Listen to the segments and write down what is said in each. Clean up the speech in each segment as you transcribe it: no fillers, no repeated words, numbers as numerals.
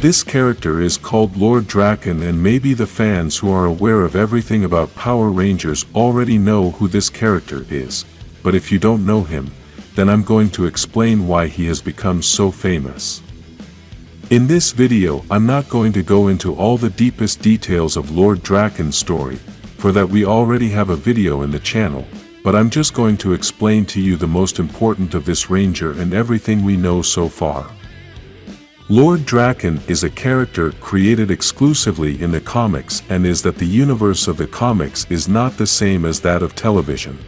This character is called Lord Drakkon, and maybe the fans who are aware of everything about Power Rangers already know who this character is, but if you don't know him, then I'm going to explain why he has become so famous. In this video I'm not going to go into all the deepest details of Lord Drakkon's story, for that we already have a video in the channel, but I'm just going to explain to you the most important of this ranger and everything we know so far. Lord Drakkon is a character created exclusively in the comics, and is that the universe of the comics is not the same as that of television.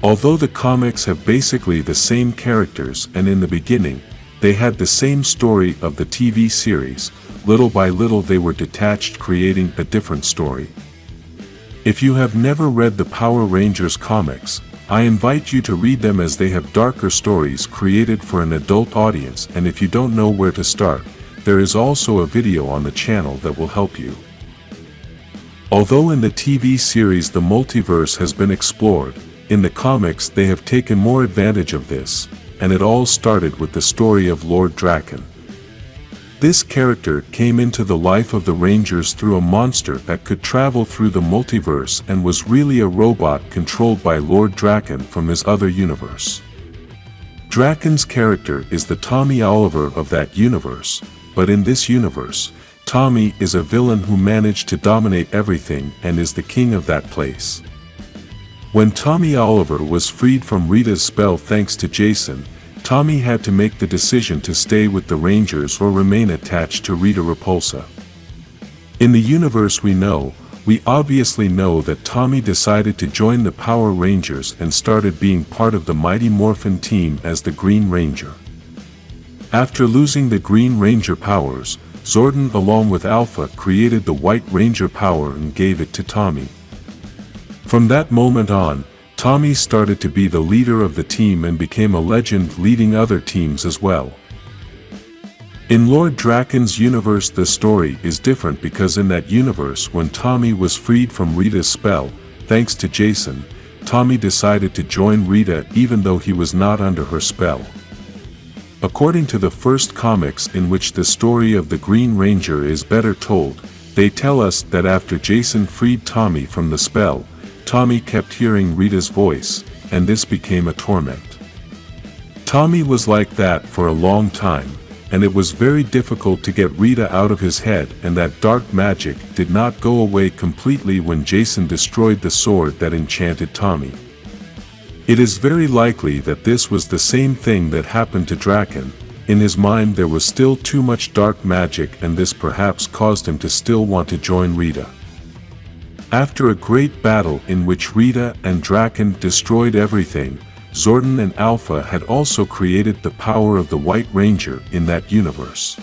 Although the comics have basically the same characters, and in the beginning, they had the same story of the TV series, little by little they were detached, creating a different story. If you have never read the Power Rangers comics, I invite you to read them, as they have darker stories created for an adult audience, and if you don't know where to start, there is also a video on the channel that will help you. Although in the TV series the multiverse has been explored, in the comics they have taken more advantage of this, and it all started with the story of Lord Drakkon. This character came into the life of the Rangers through a monster that could travel through the multiverse and was really a robot controlled by Lord Drakkon from his other universe. Drakkon's character is the Tommy Oliver of that universe, but in this universe, Tommy is a villain who managed to dominate everything and is the king of that place. When Tommy Oliver was freed from Rita's spell thanks to Jason, Tommy had to make the decision to stay with the Rangers or remain attached to Rita Repulsa. In the universe we obviously know that Tommy decided to join the Power Rangers and started being part of the mighty Morphin team as the Green Ranger. After losing the Green Ranger powers, Zordon along with Alpha created the White Ranger power and gave it to Tommy. From that moment on, Tommy started to be the leader of the team and became a legend, leading other teams as well. In Lord Drakkon's universe the story is different, because in that universe when Tommy was freed from Rita's spell, thanks to Jason, Tommy decided to join Rita even though he was not under her spell. According to the first comics, in which the story of the Green Ranger is better told, they tell us that after Jason freed Tommy from the spell, Tommy kept hearing Rita's voice, and this became a torment. Tommy was like that for a long time, and it was very difficult to get Rita out of his head, and that dark magic did not go away completely when Jason destroyed the sword that enchanted Tommy. It is very likely that this was the same thing that happened to Drakkon. In his mind there was still too much dark magic, and this perhaps caused him to still want to join Rita. After a great battle in which Rita and Drakkon destroyed everything, Zordon and Alpha had also created the power of the White Ranger in that universe.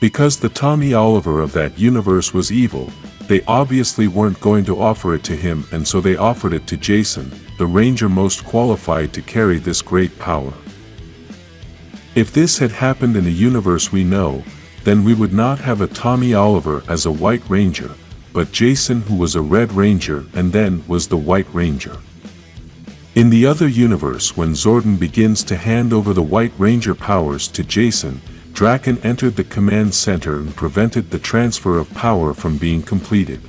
Because the Tommy Oliver of that universe was evil, they obviously weren't going to offer it to him, and so they offered it to Jason, the Ranger most qualified to carry this great power. If this had happened in a universe we know, then we would not have a Tommy Oliver as a White Ranger, but Jason, who was a Red Ranger and then was the White Ranger. In the other universe, when Zordon begins to hand over the White Ranger powers to Jason, Drakkon entered the command center and prevented the transfer of power from being completed.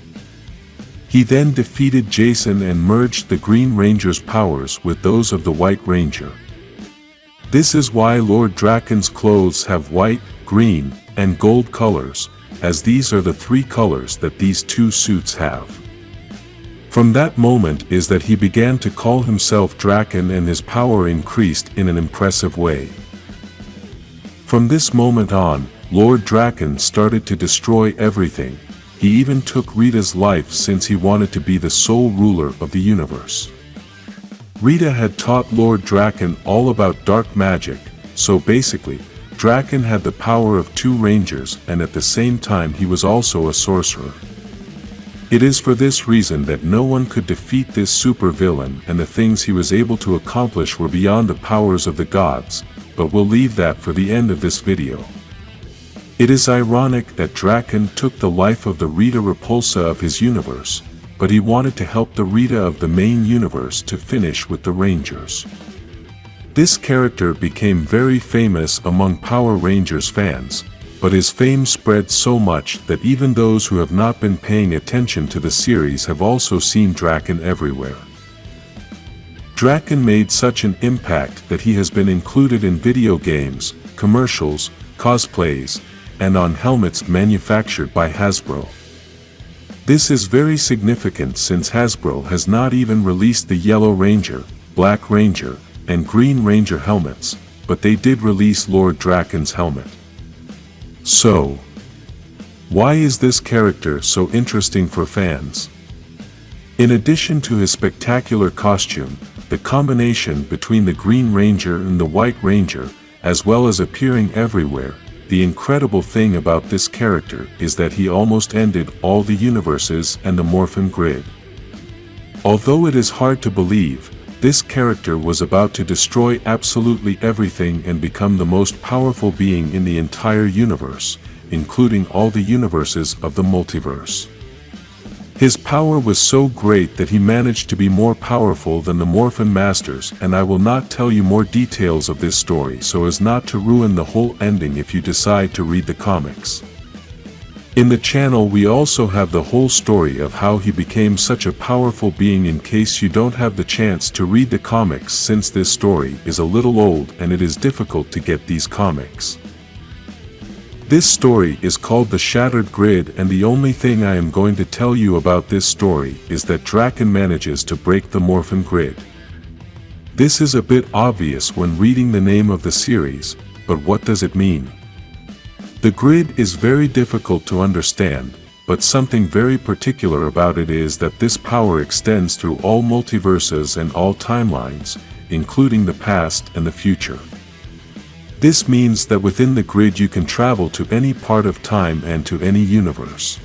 He then defeated Jason and merged the Green Ranger's powers with those of the White Ranger. This is why Lord Drakkon's clothes have white, green, and gold colors, as these are the three colors that these two suits have. From that moment is that he began to call himself Drakkon, and his power increased in an impressive way. From this moment on, Lord Drakkon started to destroy everything. He even took Rita's life, since he wanted to be the sole ruler of the universe. Rita had taught Lord Drakkon all about dark magic, so basically, Drakkon had the power of two Rangers, and at the same time he was also a sorcerer. It is for this reason that no one could defeat this super villain, and the things he was able to accomplish were beyond the powers of the gods, but we'll leave that for the end of this video. It is ironic that Drakkon took the life of the Rita Repulsa of his universe, but he wanted to help the Rita of the main universe to finish with the Rangers. This character became very famous among Power Rangers fans, but his fame spread so much that even those who have not been paying attention to the series have also seen Drakkon everywhere. Drakkon made such an impact that he has been included in video games, commercials, cosplays, and on helmets manufactured by Hasbro. This is very significant since Hasbro has not even released the Yellow Ranger, Black Ranger, and Green Ranger helmets, but they did release Lord Drakkon's helmet. So, why is this character so interesting for fans? In addition to his spectacular costume, the combination between the Green Ranger and the White Ranger, as well as appearing everywhere, the incredible thing about this character is that he almost ended all the universes and the Morphin grid. Although it is hard to believe, this character was about to destroy absolutely everything and become the most powerful being in the entire universe, including all the universes of the multiverse. His power was so great that he managed to be more powerful than the Morphin Masters, and I will not tell you more details of this story so as not to ruin the whole ending if you decide to read the comics. In the channel we also have the whole story of how he became such a powerful being in case you don't have the chance to read the comics, since this story is a little old and it is difficult to get these comics. This story is called The Shattered Grid, and the only thing I am going to tell you about this story is that Drakkon manages to break the Morphin grid. This is a bit obvious when reading the name of the series, but what does it mean? The grid is very difficult to understand, but something very particular about it is that this power extends through all multiverses and all timelines, including the past and the future. This means that within the grid you can travel to any part of time and to any universe.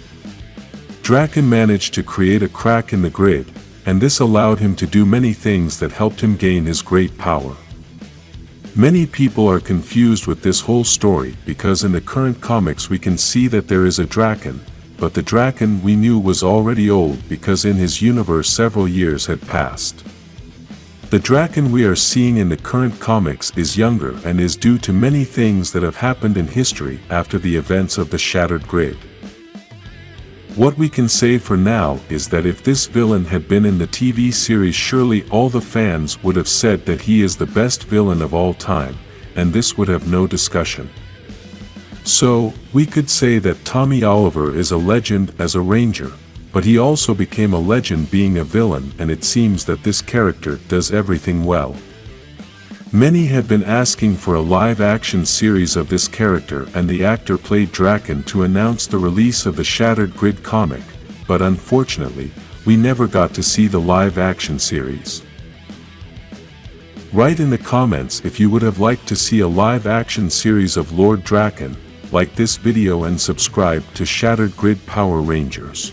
Drakkon managed to create a crack in the grid, and this allowed him to do many things that helped him gain his great power. Many people are confused with this whole story because in the current comics we can see that there is a Drakkon, but the Drakkon we knew was already old because in his universe several years had passed. The Drakkon we are seeing in the current comics is younger and is due to many things that have happened in history after the events of the Shattered Grid. What we can say for now is that if this villain had been in the TV series, surely all the fans would have said that he is the best villain of all time, and this would have no discussion. So, we could say that Tommy Oliver is a legend as a ranger, but he also became a legend being a villain, and it seems that this character does everything well. Many have been asking for a live-action series of this character, and the actor played Drakkon to announce the release of the Shattered Grid comic, but unfortunately, we never got to see the live-action series. Write in the comments if you would have liked to see a live-action series of Lord Drakkon, like this video, and subscribe to Shattered Grid Power Rangers.